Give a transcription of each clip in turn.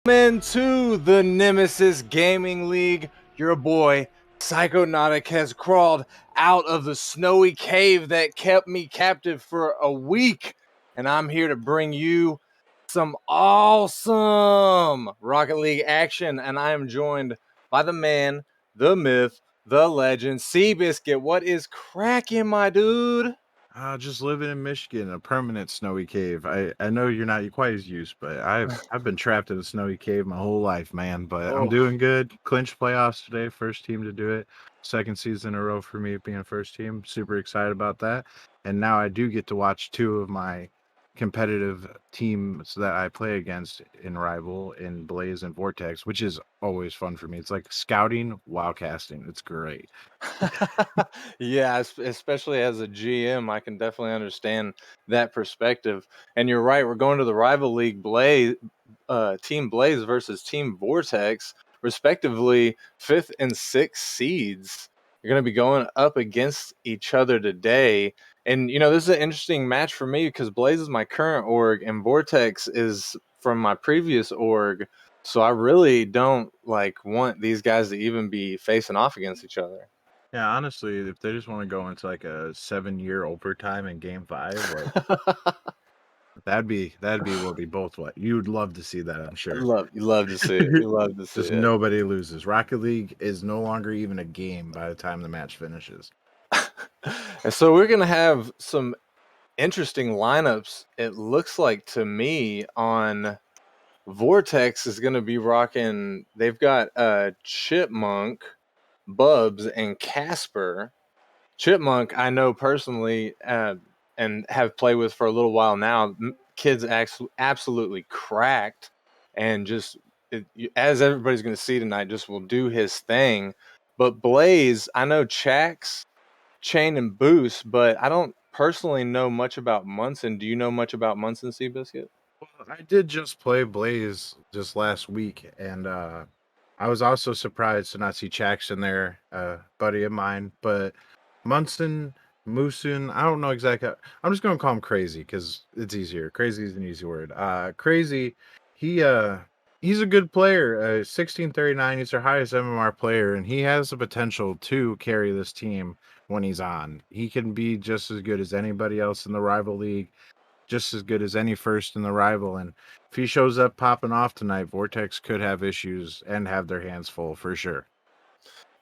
Into the Nemesis Gaming League. Your boy Psychonautic has crawled out of the snowy cave that kept me captive for a week, and I'm here to bring you some awesome Rocket League action. And I am joined by the man, the myth, the legend, Seabiscuit. What is cracking, my dude? Just living in Michigan, a permanent snowy cave. I know you're not quite as used, but I've been trapped in a snowy cave my whole life, man. But I'm Oh, doing good. Clinched playoffs today, first team to do it. Second season in a row for me being first team. Super excited about that. And now I do get to watch two of my competitive teams that I play against in Rival in Blaze and Vortex, which is always fun for me. It's like scouting while casting. It's great. yeah, especially as a GM, I can definitely understand that perspective. And you're right, we're going to the rival league Blaze, Team Blaze versus Team Vortex, respectively, 5th and 6th seeds. You're going to be going up against each other today. And, this is an interesting match for me because Blaze is my current org and Vortex is from my previous org. So I really don't want these guys to even be facing off against each other. Yeah, honestly, if they just want to go into like a 7-year overtime in game 5, like that'd be what we both want. You would love to see that, I'm sure. You love to see it. You love to see Just it. nobody loses. Rocket League is no longer even a game by the time the match finishes. And so we're gonna have some interesting lineups. It looks like to me on Vortex is gonna be rocking. They've got Chipmunk, Bubs, and Casper. Chipmunk, I know personally, and have played with for a little while now. Kid's absolutely cracked, and just as everybody's going to see tonight, just will do his thing. But Blaze, I know Chax, Chain, and Boost, but I don't personally know much about Munson. Do you know much about Munson, Seabiscuit? Well, I did just play Blaze just last week, and I was also surprised to not see Chax in there, buddy of mine. But Munson, Moosun, I don't know exactly. I'm just gonna call him Crazy because it's easier. Crazy is an easy word. Crazy, he he's a good player. 1639, he's our highest MMR player, and he has the potential to carry this team when he's on. He can be just as good as anybody else in the rival league, just as good as any first in the rival. And if he shows up popping off tonight, Vortex could have issues and have their hands full for sure.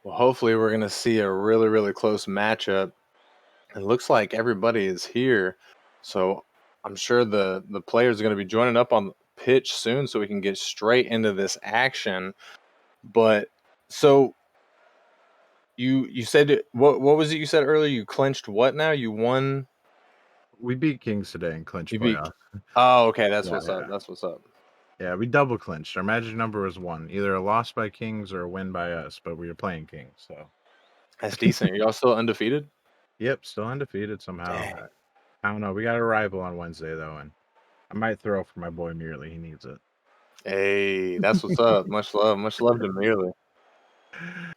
Well, hopefully, we're going to see a really, really close matchup. It looks like everybody is here, so I'm sure the players are going to be joining up on the pitch soon, so we can get straight into this action. But so you said what was it you said earlier? You clinched what now? You won. We beat Kings today and clinched You beat. playoffs. Oh, okay. That's Yeah, what's up. yeah. That's what's up. Yeah, we double clinched. Our magic number was 1, either a loss by Kings or a win by us, but we were playing Kings, so. That's decent. Are y'all still undefeated? Yep, still undefeated somehow. Dang. I don't know. We got a rival on Wednesday, though, and I might throw for my boy Merely. He needs it. Hey, that's what's up. Much love. Much love to Merely.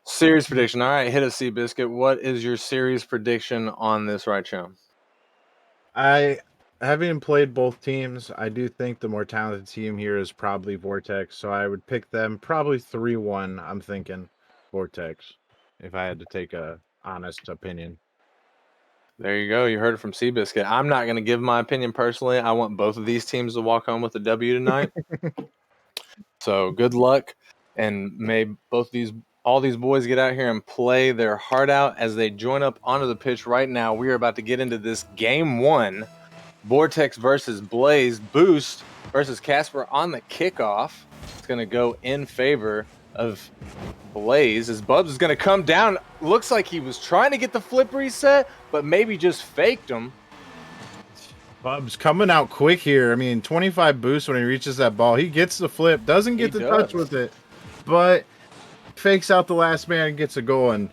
Series prediction. All right, hit a Seabiscuit. What is your series prediction on this right show? I having played both teams, I do think the more talented team here is probably Vortex, so I would pick them probably 3-1. I'm thinking Vortex, if I had to take a honest opinion. There you go. You heard it from Seabiscuit. I'm not going to give my opinion personally. I want both of these teams to walk home with a W tonight. So good luck, and may all these boys get out here and play their heart out as they join up onto the pitch right now. We are about to get into this game 1, Vortex versus Blaze, Boost versus Casper on the kickoff. It's going to go in favor of Blaze as Bubs is going to come down. Looks like he was trying to get the flip reset, but maybe just faked him. Bub's coming out quick here. I mean, 25 boosts when he reaches that ball. He gets the flip, doesn't get the touch with it, but fakes out the last man and gets a goal. And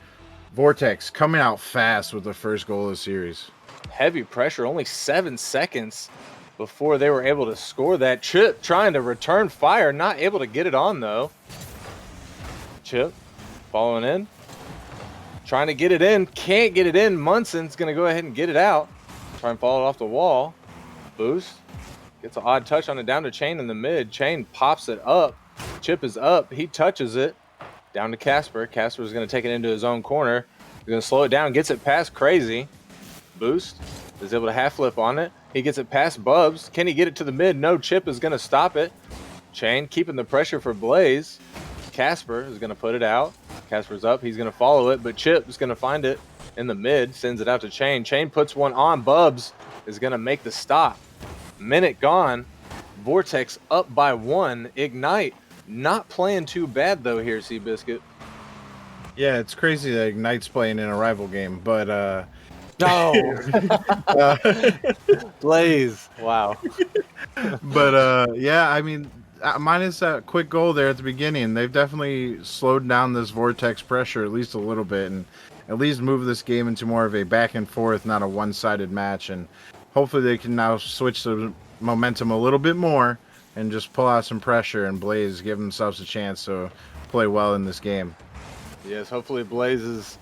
Vortex coming out fast with the first goal of the series. Heavy pressure, only 7 seconds before they were able to score that. Chip trying to return fire, not able to get it on though. Chip following in, trying to get it in, can't get it in. Munson's going to go ahead and get it out. Try and follow it off the wall. Boost gets an odd touch on it down to Chain in the mid. Chain pops it up. Chip is up. He touches it. Down to Casper. Casper is going to take it into his own corner. He's going to slow it down. Gets it past Crazy. Boost is able to half flip on it. He gets it past Bubs. Can he get it to the mid? No. Chip is going to stop it. Chain keeping the pressure for Blaze. Casper is going to put it out. Casper's up. He's going to follow it, but Chip is going to find it in the mid. Sends it out to Chain. Chain puts one on. Bubs is going to make the stop. Minute gone. Vortex up by 1. Ignite not playing too bad though here, Seabiscuit. Yeah, it's crazy that Ignite's playing in a rival game, but no. Blaze. Wow. But yeah, I mean, minus that quick goal there at the beginning, they've definitely slowed down this Vortex pressure at least a little bit, and at least move this game into more of a back and forth, not a one-sided match. And hopefully they can now switch the momentum a little bit more and just pull out some pressure and Blaze give themselves a chance to play well in this game. Yes, hopefully Blaze's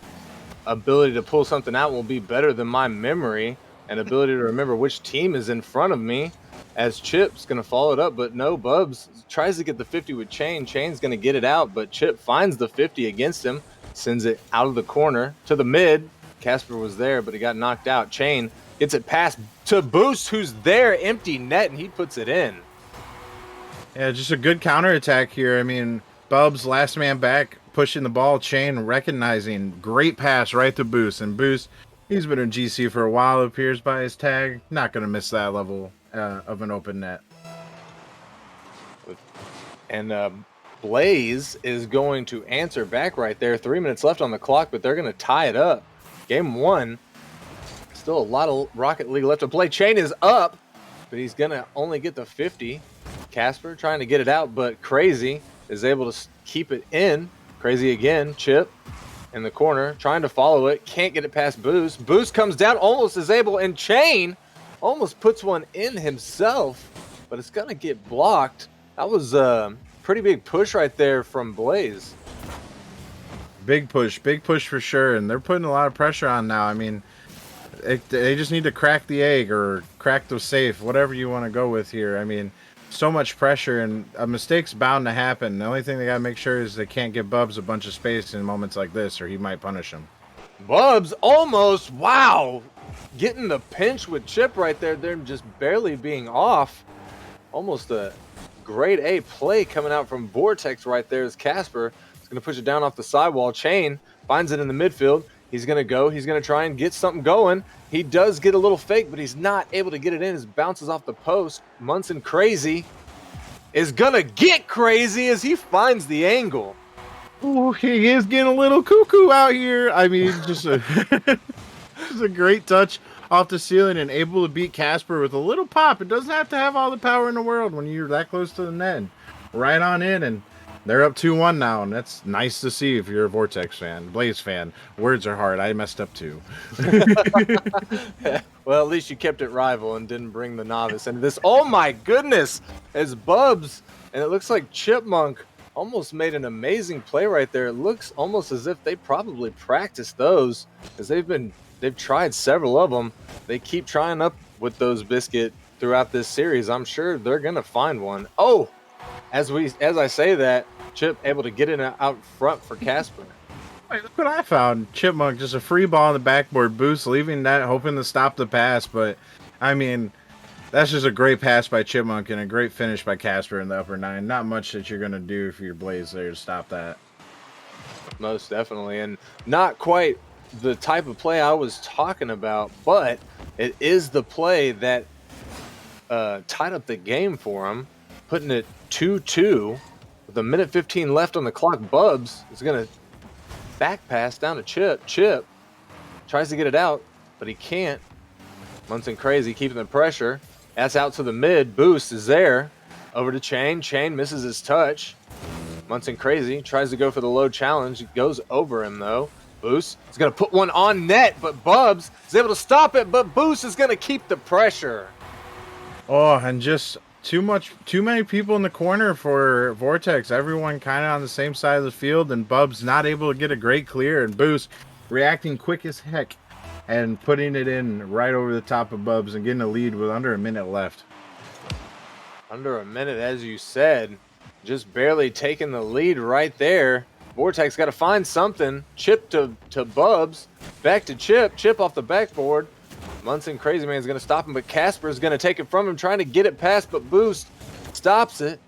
ability to pull something out will be better than my memory and ability to remember which team is in front of me, as Chip's going to follow it up. But no, Bubs tries to get the 50 with Chain. Chain's going to get it out, but Chip finds the 50 against him, sends it out of the corner to the mid. Casper was there, but he got knocked out. Chain gets it past to Boost, who's there, empty net, and he puts it in. Yeah, just a good counterattack here. I mean, Bubs, last man back, pushing the ball. Chain recognizing. Great pass right to Boost. And Boost, he's been in GC for a while, it appears by his tag. Not going to miss that level of an open net. And Blaze is going to answer back right there. 3 minutes left on the clock, but they're going to tie it up. Game 1. Still a lot of Rocket League left to play. Chain is up, but he's going to only get the 50. Casper trying to get it out, but Crazy is able to keep it in. Crazy again. Chip in the corner trying to follow it. Can't get it past Boost. Boost comes down, almost is able, and Chain almost puts one in himself, but it's going to get blocked. That was a pretty big push right there from Blaze. Big push for sure, and they're putting a lot of pressure on now. I mean, they just need to crack the egg or crack the safe, whatever you want to go with here. I mean, so much pressure, and a mistake's bound to happen. The only thing they got to make sure is they can't give Bubs a bunch of space in moments like this, or he might punish him. Bubs almost, wow, getting the pinch with Chip right there. They're just barely being off. Almost a grade A play coming out from Vortex right there as Casper is going to push it down off the sidewall. Chain finds it in the midfield. He's going to go. He's going to try and get something going. He does get a little fake, but he's not able to get it in. It bounces off the post. Munson Crazy is going to get crazy as he finds the angle. Ooh, he is getting a little cuckoo out here. I mean, just a, just a great touch off the ceiling and able to beat Casper with a little pop. It doesn't have to have all the power in the world when you're that close to the net. Right on in, and they're up 2-1 now, and that's nice to see if you're a Vortex fan, Blaze fan. Words are hard. I messed up too. Well, at least you kept it rival and didn't bring the novice into this. Oh my goodness, as Bubs, and it looks like Chipmunk almost made an amazing play right there. It looks almost as if they probably practiced those, as they've tried several of them. They keep trying up with those Biscuit throughout this series. I'm sure they're gonna find one. Oh, as I say that, Chip able to get it out front for Casper. Wait, look what I found. Chipmunk, just a free ball on the backboard. Boost leaving that, hoping to stop the pass. But, I mean, that's just a great pass by Chipmunk and a great finish by Casper in the upper 9. Not much that you're going to do for your Blaze there to stop that. Most definitely. And not quite the type of play I was talking about, but it is the play that tied up the game for him, putting it 2-2 with a minute 15 left on the clock. Bubs is going to back pass down to Chip. Chip tries to get it out, but he can't. Munson Crazy keeping the pressure. That's out to the mid. Boost is there. Over to Chain. Chain misses his touch. Munson Crazy tries to go for the low challenge. It goes over him, though. Boost is going to put one on net, but Bubs is able to stop it, but Boost is going to keep the pressure. Oh, and just too many people in the corner for Vortex. Everyone kind of on the same side of the field, and Bubs not able to get a great clear, and Boost reacting quick as heck and putting it in right over the top of Bubs and getting a lead with under a minute left. Under a minute, as you said. just barely taking the lead right there. Vortex got to find something. Chip to Bubs. Back to Chip. Chip off the backboard. Munson Crazy Man's going to stop him, but Casper's going to take it from him, trying to get it past, but Boost stops it.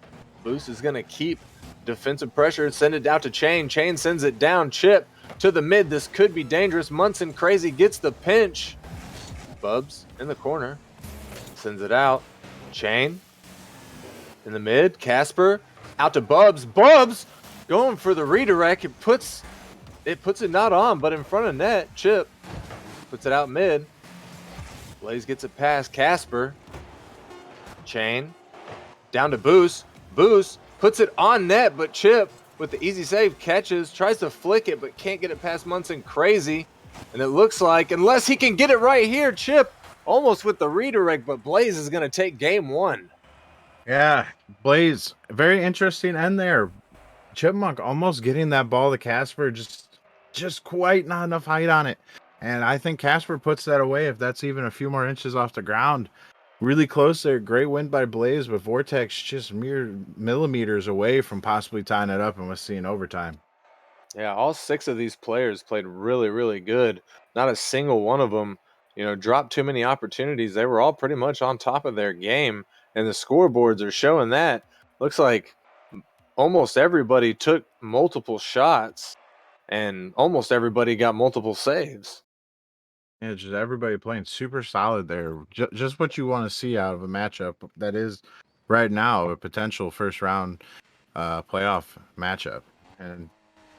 Boost is going to keep defensive pressure and send it out to Chain. Chain sends it down. Chip to the mid. This could be dangerous. Munson Crazy gets the pinch. Bubs in the corner. Sends it out. Chain in the mid. Casper out to Bubs. Bubs going for the redirect. It puts it not on, but in front of net. Chip puts it out mid. Blaze gets it past Casper. Chain down to Boost. Boost puts it on net, but Chip with the easy save catches, tries to flick it, but can't get it past Munson Crazy. And it looks like, unless he can get it right here, Chip almost with the redirect, but Blaze is going to take game one. Yeah, Blaze, very interesting end there. Chipmunk almost getting that ball to Casper, just quite not enough height on it. And I think Casper puts that away if that's even a few more inches off the ground. Really close there. Great win by Blaze, but Vortex just mere millimeters away from possibly tying it up and was seeing overtime. Yeah, all 6 of these players played really, really good. Not a single one of them, dropped too many opportunities. They were all pretty much on top of their game, and the scoreboards are showing that. Looks like almost everybody took multiple shots, and almost everybody got multiple saves. Yeah, just everybody playing super solid there. Just what you want to see out of a matchup that is right now a potential first round playoff matchup. And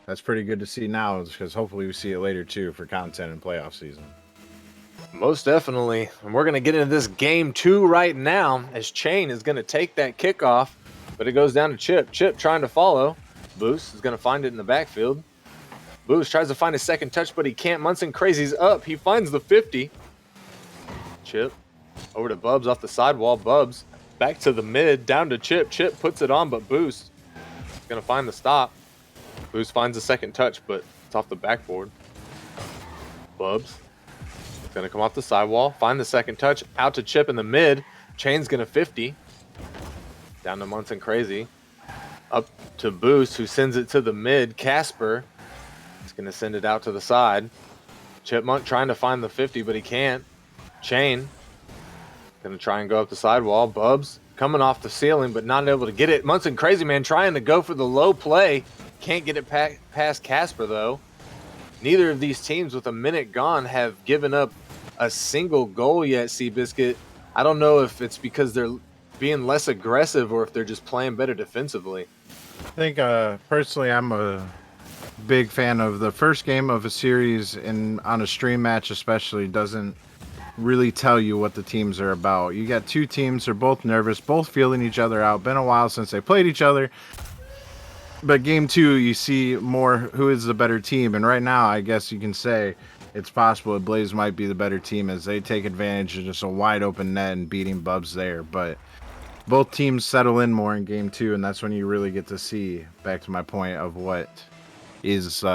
that's pretty good to see now because hopefully we see it later too for content in playoff season. Most definitely. And we're going to get into this game 2 right now as Chain is going to take that kickoff, but it goes down to Chip. Chip trying to follow. Boost is going to find it in the backfield. Boost tries to find a second touch, but he can't. Munson Crazy's up. He finds the 50. Chip over to Bubs off the sidewall. Bubs back to the mid, down to Chip. Chip puts it on, but Boost is going to find the stop. Boost finds a second touch, but it's off the backboard. Bubs is going to come off the sidewall, find the second touch, out to Chip in the mid. Chain's going to 50. Down to Munson Crazy. Up to Boost, who sends it to the mid. Casper is going to send it out to the side. Chipmunk trying to find the 50, but he can't. Chain going to try and go up the sidewall. Bubs coming off the ceiling, but not able to get it. Munson Crazy Man trying to go for the low play. Can't get it past Casper, though. Neither of these teams with a minute gone have given up a single goal yet, Seabiscuit. I don't know if it's because they're being less aggressive or if they're just playing better defensively. I think personally I'm a big fan of the first game of a series, and on a stream match especially doesn't really tell you what the teams are about. You got 2 teams, they're both nervous, both feeling each other out. Been a while since they played each other. But game 2, you see more who is the better team. And right now, I guess you can say it's possible that Blaze might be the better team as they take advantage of just a wide open net and beating Bubs there. But both teams settle in more in game 2, and that's when you really get to see, back to my point of what is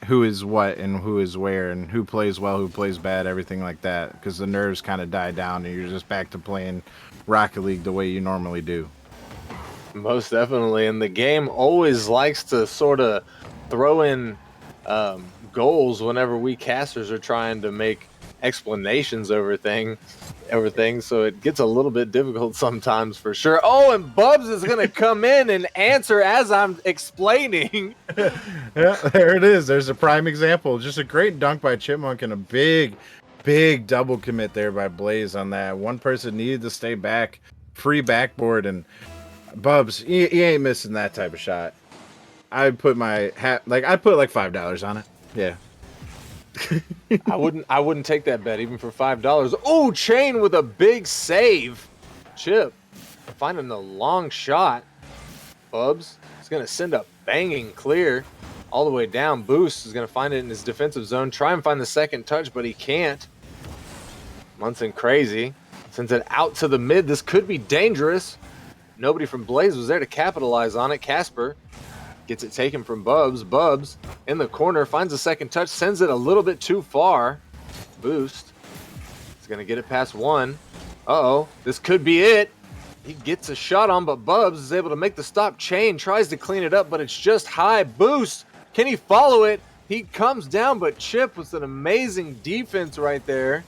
who is what and who is where and who plays well, who plays bad, everything like that. Because the nerves kind of die down and you're just back to playing Rocket League the way you normally do. Most definitely. And the game always likes to sort of throw in goals whenever we casters are trying to make explanations over things. So it gets a little bit difficult sometimes for sure. Oh, and Bubs is going to come in and answer as I'm explaining. Yeah, there it is. There's a prime example. Just a great dunk by Chipmunk and a big double commit there by Blaze on that. One person needed to stay back. Free backboard, and Bubs, he ain't missing that type of shot. I'd put my hat, I'd put like $5 on it. Yeah. I wouldn't take that bet even for $5. Oh, Chain with a big save. Chip finding the long shot. Bubs is going to send a banging clear all the way down. Boost is going to find it in his defensive zone. Try and find the second touch, but he can't. Munson Crazy sends it out to the mid. This could be dangerous. Nobody from Blaze was there to capitalize on it. Casper gets it taken from Bubs. Bubs in the corner, finds a second touch, sends it a little bit too far. Boost is going to get it past one. Uh-oh, this could be it. He gets a shot on, but Bubs is able to make the stop. Chain tries to clean it up, but it's just high. Boost. Can he follow it? He comes down, but Chip with an amazing defense right there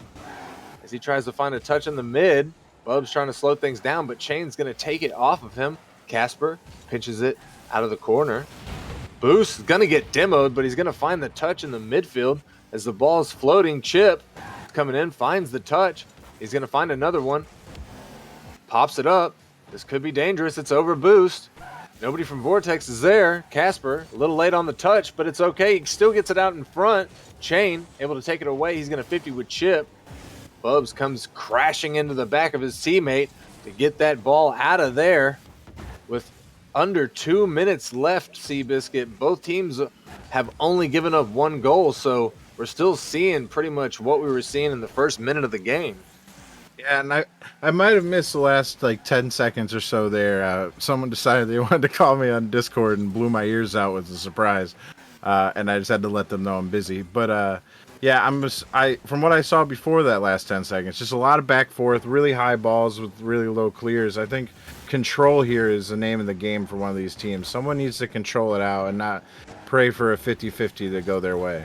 as he tries to find a touch in the mid. Bubs trying to slow things down, but Chain's going to take it off of him. Casper pitches it out of the corner. Boost is going to get demoed, but he's going to find the touch in the midfield as the ball is floating. Chip coming in, finds the touch. He's going to find another one. Pops it up. This could be dangerous. It's over Boost. Nobody from Vortex is there. Casper, a little late on the touch, but it's okay. He still gets it out in front. Chain, able to take it away. He's going to 50 with Chip. Bubs comes crashing into the back of his teammate to get that ball out of there. With under 2 minutes left, Seabiscuit, both teams have only given up one goal, so we're still seeing pretty much what we were seeing in the first minute of the game. Yeah, and I might have missed the last like 10 seconds or so there. Someone decided they wanted to call me on Discord and blew my ears out with a surprise, and I just had to let them know I'm busy. But yeah, from what I saw before that last 10 seconds, just a lot of back forth, really high balls with really low clears. I think control here is the name of the game for one of these teams. Someone needs to control it out and not pray for a 50-50 to go their way.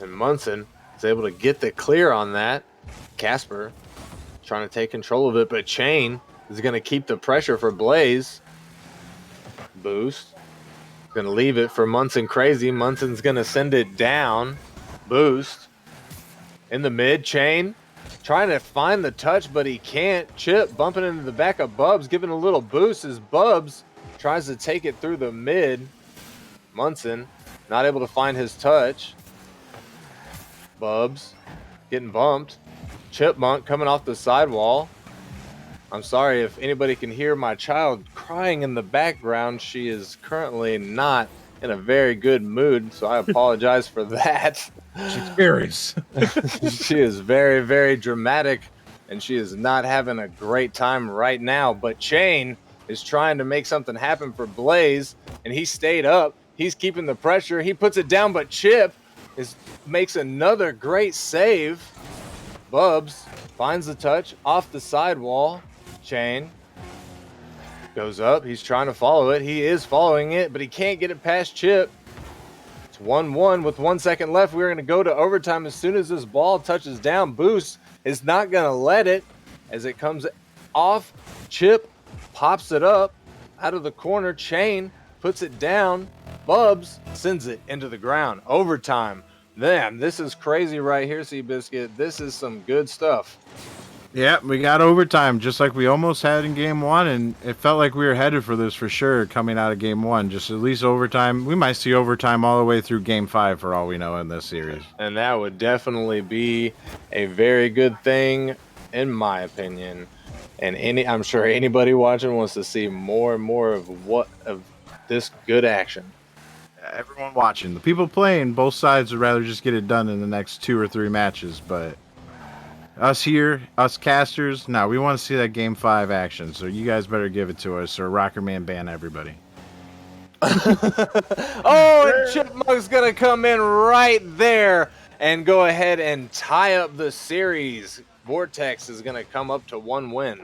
And Munson is able to get the clear on that. Casper trying to take control of it, but Chain is going to keep the pressure for Blaze. Boost. Going to leave it for Munson Crazy. Munson's going to send it down. Boost. In the mid, Chain trying to find the touch, but he can't. Chip bumping into the back of Bubs, giving a little boost as Bubs tries to take it through the mid. Munson not able to find his touch. Bubs getting bumped. Chipmunk coming off the sidewall. I'm sorry if anybody can hear my child crying in the background. She is currently not in a very good mood, so I apologize for that. She's furious. She is very, very dramatic, and she is not having a great time right now. But Chain is trying to make something happen for Blaze, and he stayed up. He's keeping the pressure. He puts it down, but Chip makes another great save. Bubs finds the touch off the sidewall. Chain goes up. He's trying to follow it. He is following it, but he can't get it past Chip. It's 1-1 with 1 second left. We're going to go to overtime as soon as this ball touches down. Boost is not going to let it as it comes off. Chip pops it up out of the corner. Chain puts it down. Bubs sends it into the ground. Overtime. Man, this is crazy right here, Seabiscuit. This is some good stuff. Yeah, we got overtime, just like we almost had in game one, and it felt like we were headed for this for sure coming out of game one. Just at least overtime. We might see overtime all the way through game 5 for all we know in this series. And that would definitely be a very good thing, in my opinion. And I'm sure anybody watching wants to see more and more of this good action. Everyone watching, the people playing, both sides would rather just get it done in the next 2 or 3 matches, but us here, us casters, no, we want to see that game 5 action, so you guys better give it to us or Rocker Man ban everybody. Oh, and Chipmunk's gonna come in right there and go ahead and tie up the series. Vortex is gonna come up to 1 win.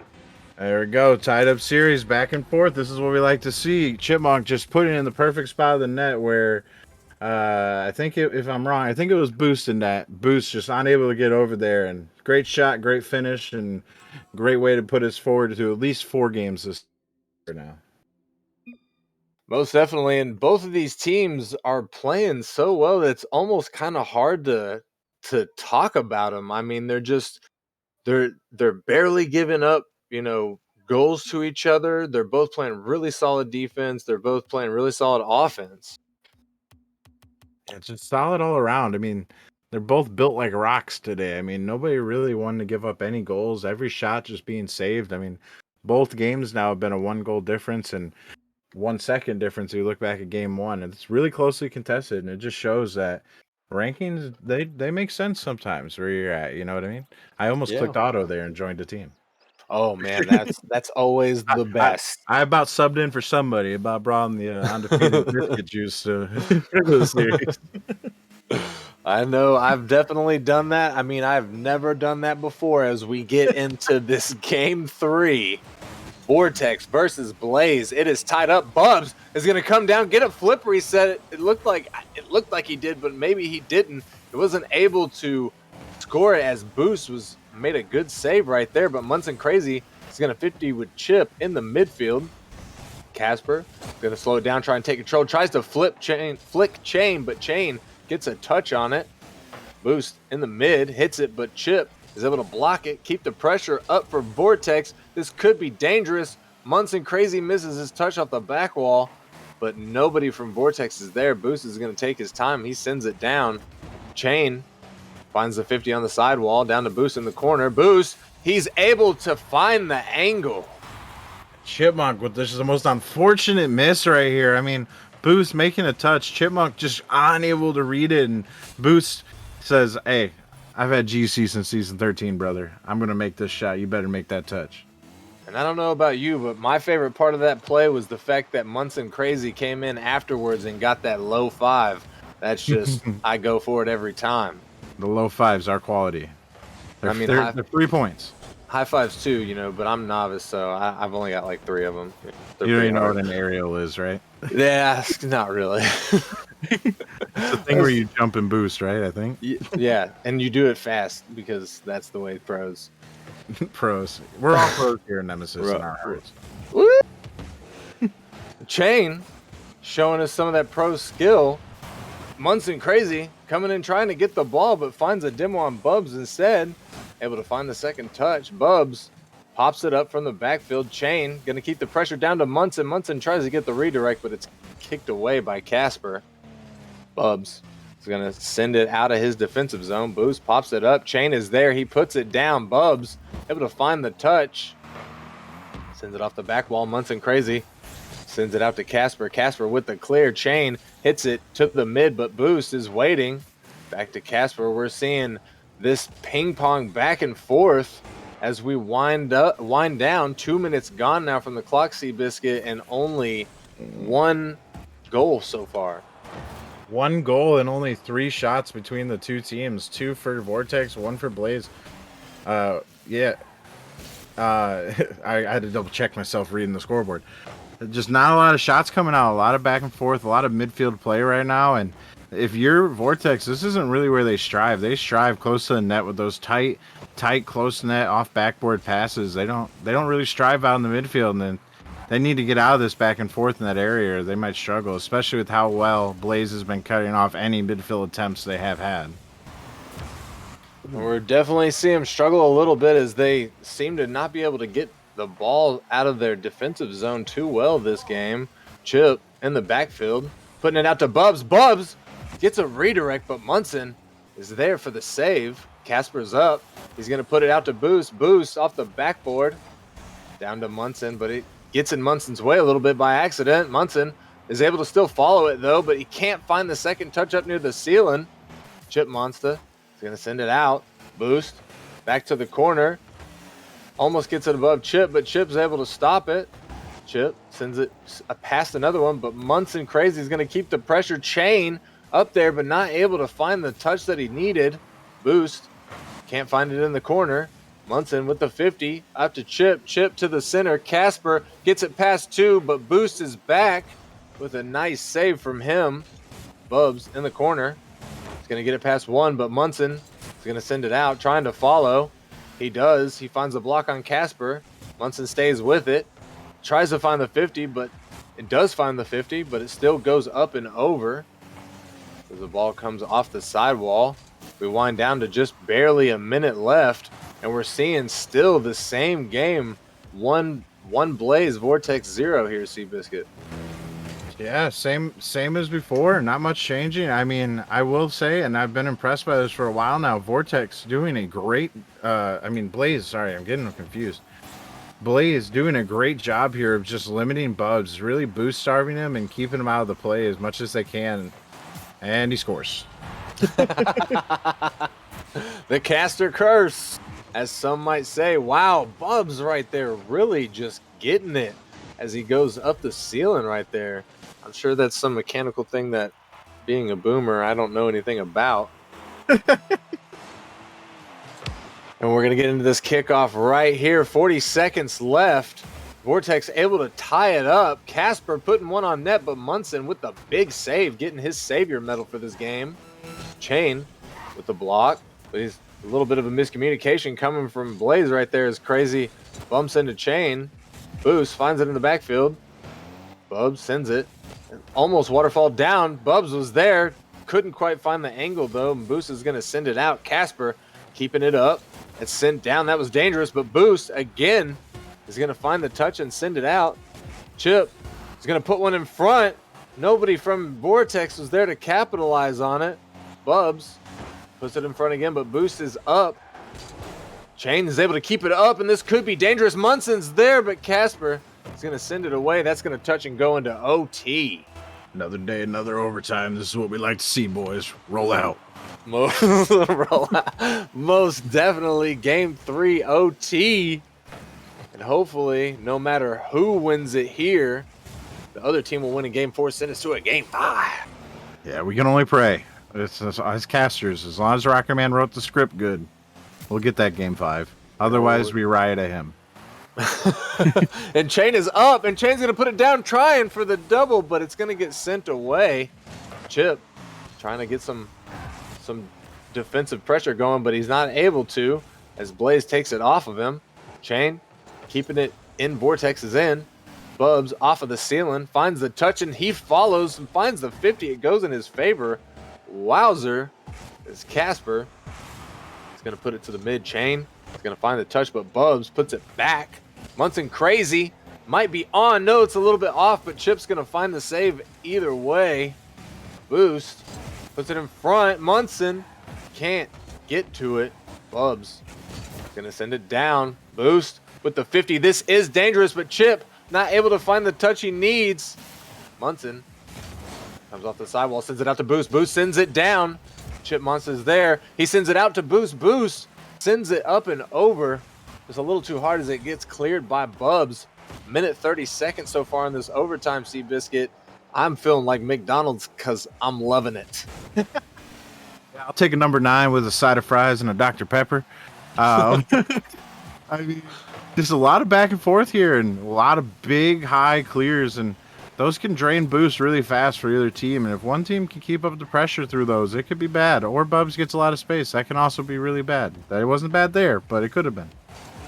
There we go, tied up series, back and forth. This is what we like to see. Chipmunk just put it in the perfect spot of the net where, I think if I'm wrong, I think it was Boost in that. Boost just unable to get over there, and great shot, great finish, and great way to put us forward to at least 4 games this year now. Most definitely, and both of these teams are playing so well that it's almost kind of hard to talk about them. I mean, they're barely giving up, goals to each other. They're both playing really solid defense. They're both playing really solid offense. It's just solid all around. I mean, they're both built like rocks today. I mean, nobody really wanted to give up any goals. Every shot just being saved. I mean, both games now have been a 1-goal difference and 1 second difference. You look back at game 1, and it's really closely contested, and it just shows that rankings they make sense sometimes where you're at. You know what I mean? I almost clicked auto there and joined the team. Oh man, that's always the best. I about subbed in for somebody. About brought in the undefeated biscuit juice for the series. I know. I've definitely done that. I mean, I've never done that before as we get into this game 3. Vortex versus Blaze. It is tied up. Bubs is going to come down, get a flip reset. It looked like he did, but maybe he didn't. He wasn't able to score it as Boost made a good save right there. But Munson Crazy is going to 50 with Chip in the midfield. Casper going to slow it down, try and take control. Tries to flick Chain, but Chain gets a touch on it. Boost in the mid, hits it, but Chip is able to block it, keep the pressure up for Vortex. This could be dangerous. Munson Crazy misses his touch off the back wall, but nobody from Vortex is there. Boost is going to take his time. He sends it down. Chain finds the 50 on the sidewall, down to Boost in the corner. Boost, he's able to find the angle. Chipmunk with this is the most unfortunate miss right here. I mean, Boost making a touch, Chipmunk just unable to read it, and Boost says, "Hey, I've had GC since season 13, brother. I'm going to make this shot. You better make that touch." And I don't know about you, but my favorite part of that play was the fact that Munson Crazy came in afterwards and got that low 5. That's just, I go for it every time. The low 5s are quality. They're 3 points. High 5s too, but I'm novice, so I've only got like 3 of them. You don't even know what an aerial is, right? Yeah, not really. It's the thing where you jump and boost, right? I think. Yeah, and you do it fast because that's the way pros. Pros. We're all pros here in Nemesis. In our hearts. Chain showing us some of that pro skill. Munson Crazy coming in trying to get the ball, but finds a demo on Bubs instead. Able to find the second touch. Bubs pops it up from the backfield. Chain going to keep the pressure down to Munson. Munson tries to get the redirect, but it's kicked away by Casper. Bubs is going to send it out of his defensive zone. Boost pops it up. Chain is there. He puts it down. Bubs able to find the touch. Sends it off the back wall. Munson Crazy sends it out to Casper. Casper with the clear. Chain hits it to the mid, but Boost is waiting. Back to Casper. We're seeing this ping pong back and forth as we wind down. 2 minutes gone now from the clock, Seabiscuit, and only 1 goal so far. 1 goal and only 3 shots between the two teams. 2 for Vortex, 1 for Blaze. I had to double check myself reading the scoreboard. Just not a lot of shots coming out, a lot of back and forth, a lot of midfield play right now. And if you're Vortex, this isn't really where they strive. They strive close to the net with those tight, close net off backboard passes. They don't really strive out in the midfield, and then they need to get out of this back and forth in that area, or they might struggle, especially with how well Blaze has been cutting off any midfield attempts they have had. We're definitely seeing them struggle a little bit as they seem to not be able to get the ball out of their defensive zone too well this game. Chip in the backfield, putting it out to Bubs. Bubs gets a redirect, but Munson is there for the save. Casper's up. He's going to put it out to Boost. Boost off the backboard. Down to Munson, but it gets in Munson's way a little bit by accident. Munson is able to still follow it, though, but he can't find the second touch up near the ceiling. Chip Monster is going to send it out. Boost back to the corner. Almost gets it above Chip, but Chip's able to stop it. Chip sends it past another one, but Munson Crazy is going to keep the pressure. Chain up there, but not able to find the touch that he needed. Boost can't find it in the corner. Munson with the 50 up to Chip. Chip to the center. Casper gets it past 2, but Boost is back with a nice save from him. Bubs in the corner. He's going to get it past 1, but Munson is going to send it out, trying to follow. He does. He finds a block on Casper. Munson stays with it. Tries to find the 50, but it does find the 50, but it still goes up and over. As the ball comes off the sidewall. We wind down to just barely a minute left, and we're seeing still the same game. One Blaze, Vortex 0 here, Seabiscuit. Yeah, same as before. Not much changing. I mean, I will say, and I've been impressed by this for a while now, Vortex doing a great, Blaze, sorry, I'm getting confused. Blaze doing a great job here of just limiting Bubs, really boost starving him and keeping him out of the play as much as they can. And he scores. The caster curse, as some might say. Wow, Bubs right there really just getting it as he goes up the ceiling right there. I'm sure that's some mechanical thing that, being a boomer, I don't know anything about. And we're going to get into this kickoff right here. 40 seconds left. Vortex able to tie it up. Casper putting one on net, but Munson with the big save, getting his savior medal for this game. Chain with the block, but he's a little bit of a miscommunication coming from Blaze right there is crazy. Bumps into Chain. Boost finds it in the backfield. Bubs sends it. Almost waterfall down. Bubs was there. Couldn't quite find the angle though. Boost is going to send it out. Casper keeping it up. It's sent down. That was dangerous, but Boost again is going to find the touch and send it out. Chip is going to put one in front. Nobody from Vortex was there to capitalize on it. Bubs puts it in front again, but Boost is up. Chain is able to keep it up, and this could be dangerous. Munson's there, but Casper is going to send it away. That's going to touch and go into OT. Another day, another overtime. This is what we like to see, boys. Roll out. Most definitely Game 3 OT. And hopefully, no matter who wins it here, the other team will win in Game 4, send us to a Game 5. Yeah, we can only pray. It's as casters. As long as Rocker Man wrote the script good, we'll get that Game 5. Otherwise, we riot at him. And Chain is up, and Chain's going to put it down, trying for the double, but it's going to get sent away. Chip trying to get some defensive pressure going, but he's not able to as Blaze takes it off of him. Chain keeping it in Vortex's end. Bubs off of the ceiling, finds the touch, and he follows and finds the 50. It goes in his favor. Wowzer is Casper. He's going to put it to the mid. Chain is going to find the touch, but Bubs puts it back. Munson crazy. Might be on. No, it's a little bit off, but Chip's going to find the save either way. Boost puts it in front. Munson can't get to it. Bubs going to send it down. Boost with the 50. This is dangerous, but Chip not able to find the touch he needs. Munson comes off the sidewall, sends it out to Boost. Boost sends it down. Chip Munson's there. He sends it out to Boost. Boost sends it up and over. Just a little too hard as it gets cleared by Bubs. Minute 30 so far in this overtime, Seabiscuit. I'm feeling like McDonald's because I'm loving it. I'll take a number 9 with a side of fries and a Dr. Pepper. I mean, there's a lot of back and forth here and a lot of big, high clears, and those can drain Boost really fast for either team. And if one team can keep up the pressure through those, it could be bad. Or Bubs gets a lot of space. That can also be really bad. It wasn't bad there, but it could have been.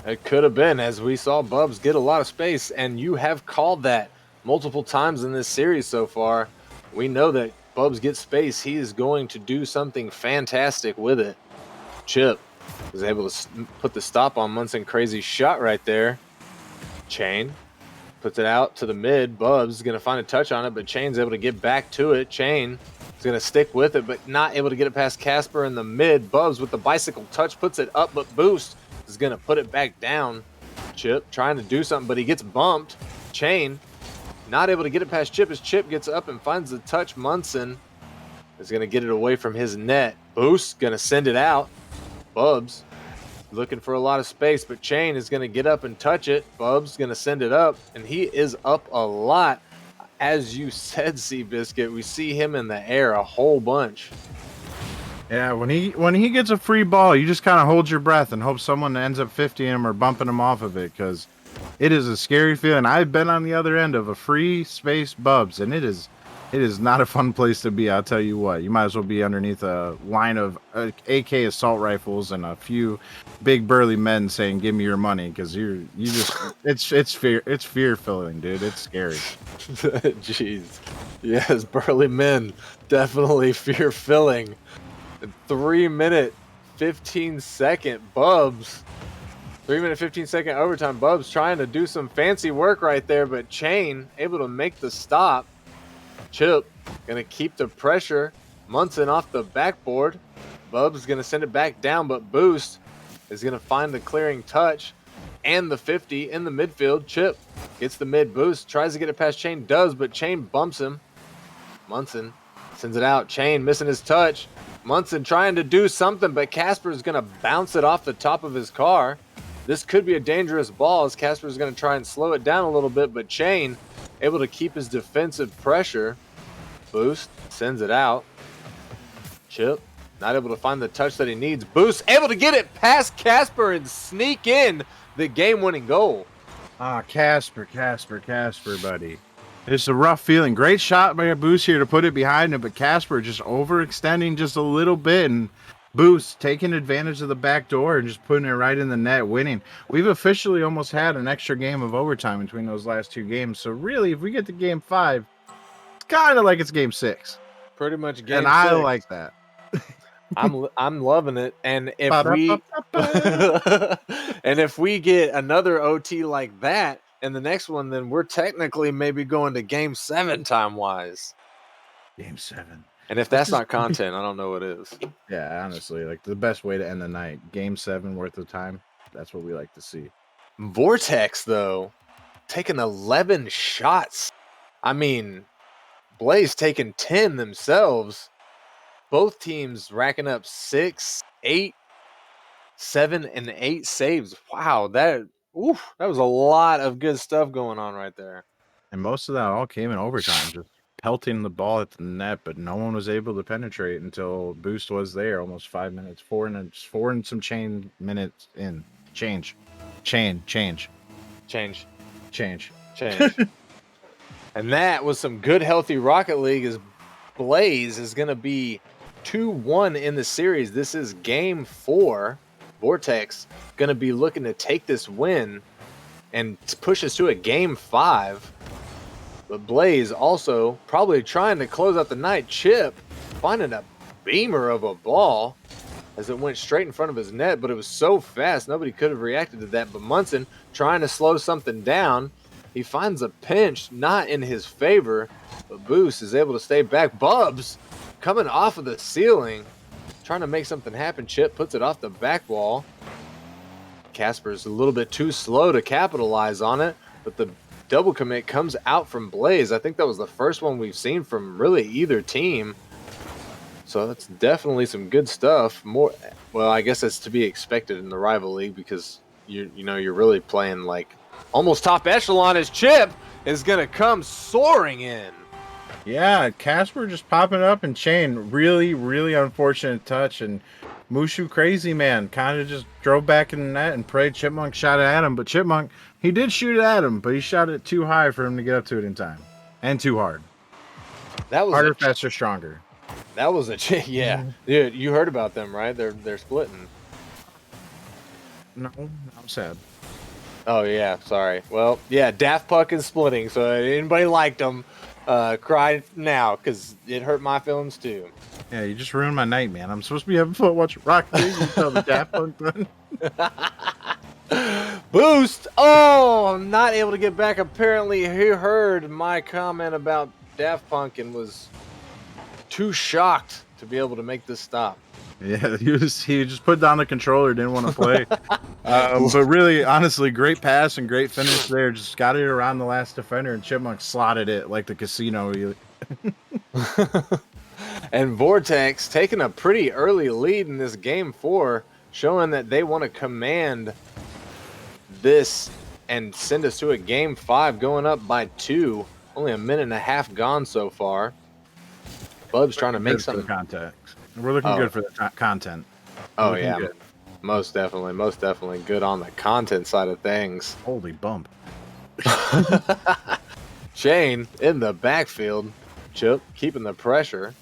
It could have been, as we saw Bubs get a lot of space, and you have called that multiple times in this series so far. We know that Bubs gets space. He is going to do something fantastic with it. Chip was able to put the stop on Munson. Crazy shot right there. Chain puts it out to the mid. Bubs is going to find a touch on it, but Chain's able to get back to it. Chain is going to stick with it, but not able to get it past Casper in the mid. Bubs with the bicycle touch puts it up, but Boost is going to put it back down. Chip trying to do something, but he gets bumped. Chain not able to get it past Chip as Chip gets up and finds the touch. Munson is going to get it away from his net. Boost going to send it out. Bubs looking for a lot of space, but Chain is going to get up and touch it. Bubs going to send it up, and he is up a lot. As you said, Seabiscuit, we see him in the air a whole bunch. Yeah, when he gets a free ball, you just kind of hold your breath and hope someone ends up 50 him or bumping him off of it, because it is a scary feeling. I've been on the other end of a free space Bubs, and it is not a fun place to be. I'll tell you what. You might as well be underneath a line of AK assault rifles and a few big burly men saying, "Give me your money," because it's fear filling, dude. It's scary. Jeez, yes, burly men, definitely fear filling. 3-minute 15-second Bubs. 3-minute 15-second overtime. Bubs trying to do some fancy work right there, but Chain able to make the stop. Chip gonna keep the pressure. Munson off the backboard. Bubs gonna send it back down, but Boost is gonna find the clearing touch and the 50 in the midfield. Chip gets the mid. Boost tries to get it past Chain, does, but Chain bumps him. Munson sends it out. Chain missing his touch. Munson trying to do something, but Casper is gonna bounce it off the top of his car. This could be a dangerous ball as Casper is gonna try and slow it down a little bit, but Chain able to keep his defensive pressure. Boost sends it out. Chip not able to find the touch that he needs. Boost able to get it past Casper and sneak in the game-winning goal. Ah, Casper, buddy. It's a rough feeling. Great shot by a Boost here to put it behind him, but Casper just overextending just a little bit, and Boost taking advantage of the back door and just putting it right in the net, winning. We've officially almost had an extra game of overtime between those last two games. So really, if we get to game 5, it's kind of like it's game 6. Pretty much And game I 6. like that. I'm loving it. And if we Ba-da-ba-ba-ba. and if we get another OT like that in the next one, then we're technically maybe going to game 7 time wise. Game 7. And if that's not content, I don't know what is. Yeah, honestly, like the best way to end the night. Game 7 worth of time. That's what we like to see. Vortex, though, taking 11 shots. I mean, Blaze taking 10 themselves. Both teams racking up 6, 8, 7, and 8 saves. Wow, that was a lot of good stuff going on right there. And most of that all came in overtime, just pelting the ball at the net, but no one was able to penetrate until Boost was there. Almost 5 minutes, four and some minutes in. Change. And that was some good, healthy Rocket League as Blaze is going to be 2-1 in the series. This is game 4. Vortex going to be looking to take this win and push us to a game 5. But Blaze also probably trying to close out the night. Chip finding a beamer of a ball as it went straight in front of his net, but it was so fast nobody could have reacted to that. But Munson trying to slow something down. He finds a pinch, not in his favor, but Boost is able to stay back. Bubs coming off of the ceiling, trying to make something happen. Chip puts it off the back wall. Casper's a little bit too slow to capitalize on it, but the double commit comes out from Blaze. I think that was the first one we've seen from really either team. So that's definitely some good stuff. Well, I guess that's to be expected in the rival league because you're really playing like almost top echelon as Chip is going to come soaring in. Yeah, Casper just popping up and Chain. Really, really unfortunate touch. And Mushu Crazy Man kind of just drove back in the net and prayed Chipmunk shot it at him. But Chipmunk, he did shoot it at him, but he shot it too high for him to get up to it in time. And too hard. That was harder, faster, stronger. That was yeah. Dude, you heard about them, right? They're splitting. No, I'm sad. Oh, yeah, sorry. Well, yeah, Daft Punk is splitting, so anybody liked them, cry now, because it hurt my feelings, too. Yeah, you just ruined my night, man. I'm supposed to be having fun watching Rocket League. You tell the Daft Punk thing. Boost! Oh, I'm not able to get back. Apparently, he heard my comment about Daft Punk and was too shocked to be able to make this stop. Yeah, he just put down the controller, didn't want to play. But really, honestly, great pass and great finish there. Just got it around the last defender, and Chipmunk slotted it like the casino. And Vortex taking a pretty early lead in this game 4, showing that they want to command this and send us to a game 5, going up by 2. Only a minute and a half gone so far. Bub's trying to make some context. We're looking good for the content. Oh yeah, good. Most definitely good on the content side of things. Holy bump! Shane in the backfield, Chip keeping the pressure.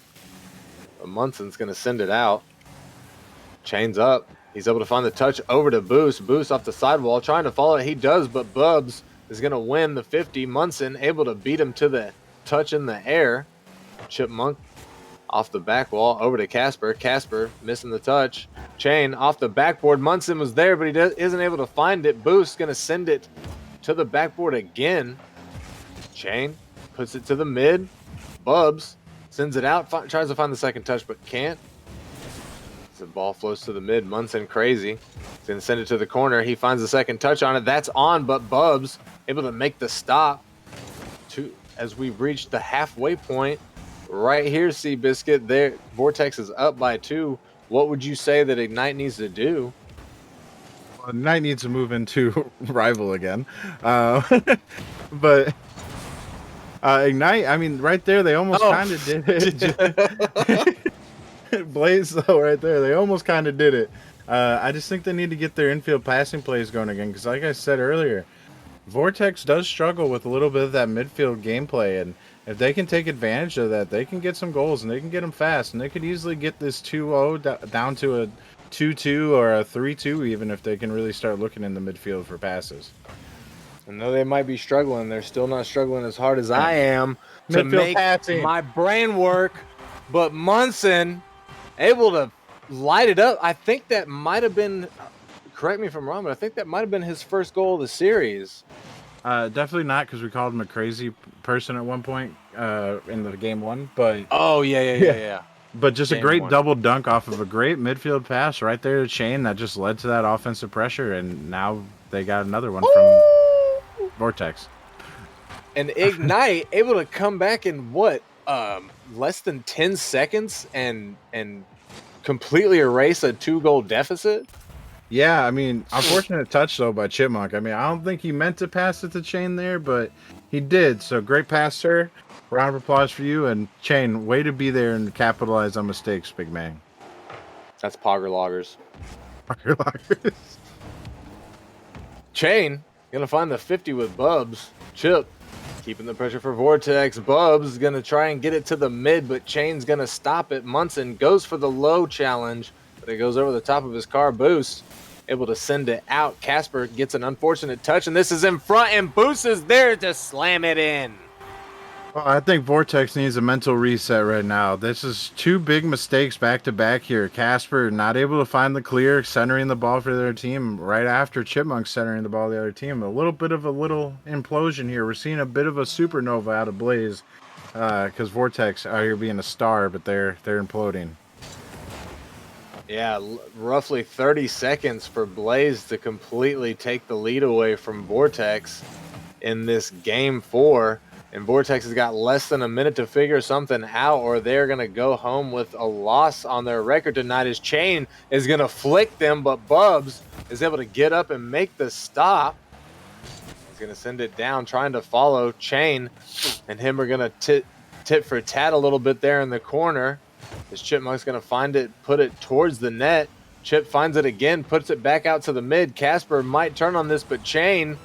Munson's gonna send it out. Chains up. He's able to find the touch over to Boost. Boost off the sidewall, trying to follow it. He does, but Bubs is gonna win the 50. Munson able to beat him to the touch in the air. Chipmunk off the back wall over to Casper. Casper missing the touch. Chain off the backboard. Munson was there, but he isn't able to find it. Boost going to send it to the backboard again. Chain puts it to the mid. Bubs sends it out. Tries to find the second touch, but can't. The ball flows to the mid. Munson crazy. He's going to send it to the corner. He finds the second touch on it. That's on, but Bubs able to make the stop as we've reached the halfway point. Right here, Seabiscuit. There, Vortex is up by 2. What would you say that Ignite needs to do? Well, Ignite needs to move into rival again. But Ignite, I mean, right there, they almost kind of did it. Blaze, though, right there, they almost kind of did it. I just think they need to get their infield passing plays going again because, like I said earlier, Vortex does struggle with a little bit of that midfield gameplay, and if they can take advantage of that, they can get some goals and they can get them fast, and they could easily get this 2-0 down to a 2-2 or a 3-2 even if they can really start looking in the midfield for passes. And though they might be struggling, they're still not struggling as hard as I Yeah. am to Midfield make passing. my brain work. But Munson able to light it up. I think that might have been, correct me if I'm wrong, but I think that might have been his first goal of the series. Definitely not, because we called him a crazy person at one point in the game one. But Oh, yeah. but just a Game great one. double dunk off of a great midfield pass right there to Shane that just led to that offensive pressure, and now they got another one from Vortex. And Ignite able to come back in what, less than 10 seconds and completely erase a 2-goal deficit. Yeah, I mean, unfortunate touch though by Chipmunk. I mean, I don't think he meant to pass it to Chain there, but he did. So great pass, sir. Round of applause for you. And Chain, way to be there and capitalize on mistakes, big man. That's Pogger Loggers. Chain gonna find the 50 with Bubs. Chip keeping the pressure for Vortex. Bubs gonna try and get it to the mid, but Chain's gonna stop it. Munson goes for the low challenge, but it goes over the top of his car. Boost able to send it out. Casper gets an unfortunate touch, and this is in front, and Boost is there to slam it in. Well, I think Vortex needs a mental reset right now. This is two big mistakes back to back here. Casper not able to find the clear, centering the ball for their team right after Chipmunk centering the ball the other team. A little bit of a little implosion here. We're seeing a bit of a supernova out of Blaze because Vortex out here being a star, but they're imploding. Yeah, roughly 30 seconds for Blaze to completely take the lead away from Vortex in this game 4. And Vortex has got less than a minute to figure something out, or they're going to go home with a loss on their record tonight. As Chain is going to flick them, but Bubs is able to get up and make the stop. He's going to send it down, trying to follow. Chain and him are going to tit for tat a little bit there in the corner. As Chipmunk's going to find it, put it towards the net. Chip finds it again, puts it back out to the mid. Casper might turn on this, but Chain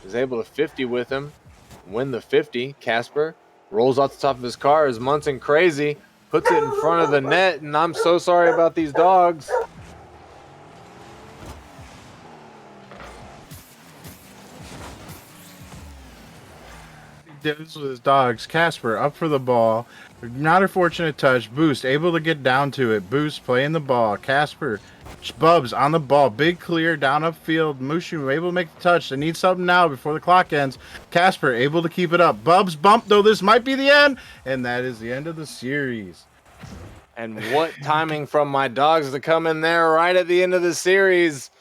is able to 50 with him. Win the 50. Casper rolls off the top of his car as Munson crazy puts it in front of the net, and I'm so sorry about these dogs. This with his dogs. Casper up for the ball. Not a fortunate touch. Boost able to get down to it. Boost playing the ball. Casper, Bubs on the ball. Big clear down upfield. Mushu able to make the touch. They need something now before the clock ends. Casper able to keep it up. Bubs bump though. This might be the end, and that is the end of the series. And what timing from my dogs to come in there right at the end of the series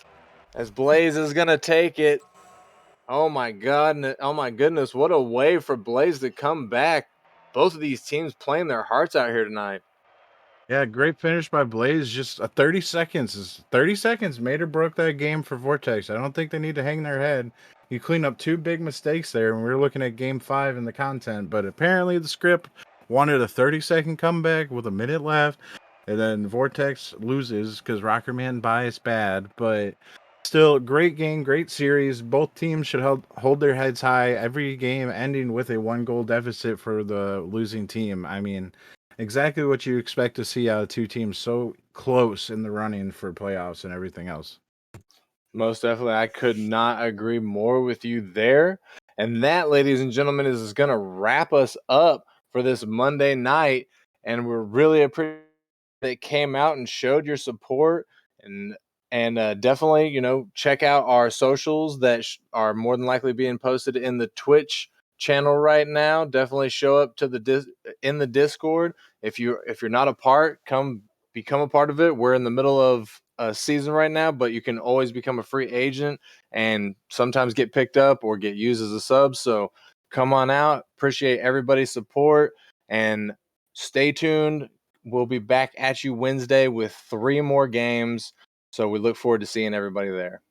as Blaze is going to take it. Oh my God. Oh my goodness. What a way for Blaze to come back. Both of these teams playing their hearts out here tonight. Yeah, great finish by Blaze. Just a 30 seconds. 30 seconds made or broke that game for Vortex. I don't think they need to hang their head. You clean up two big mistakes there, and we were looking at game 5 in the content. But apparently the script wanted a 30-second comeback with a minute left, and then Vortex loses because Rockerman bias bad. But still, great game, great series. Both teams should hold their heads high. Every game ending with a 1-goal deficit for the losing team. I mean, exactly what you expect to see out of two teams so close in the running for playoffs and everything else. Most definitely. I could not agree more with you there. And that, ladies and gentlemen, is going to wrap us up for this Monday night. And we're really appreciative that came out and showed your support. And definitely, check out our socials that are more than likely being posted in the Twitch channel right now. Definitely show up to in the Discord. If you're not a part, come become a part of it. We're in the middle of a season right now, but you can always become a free agent and sometimes get picked up or get used as a sub. So come on out. Appreciate everybody's support and stay tuned. We'll be back at you Wednesday with 3 more games. So we look forward to seeing everybody there.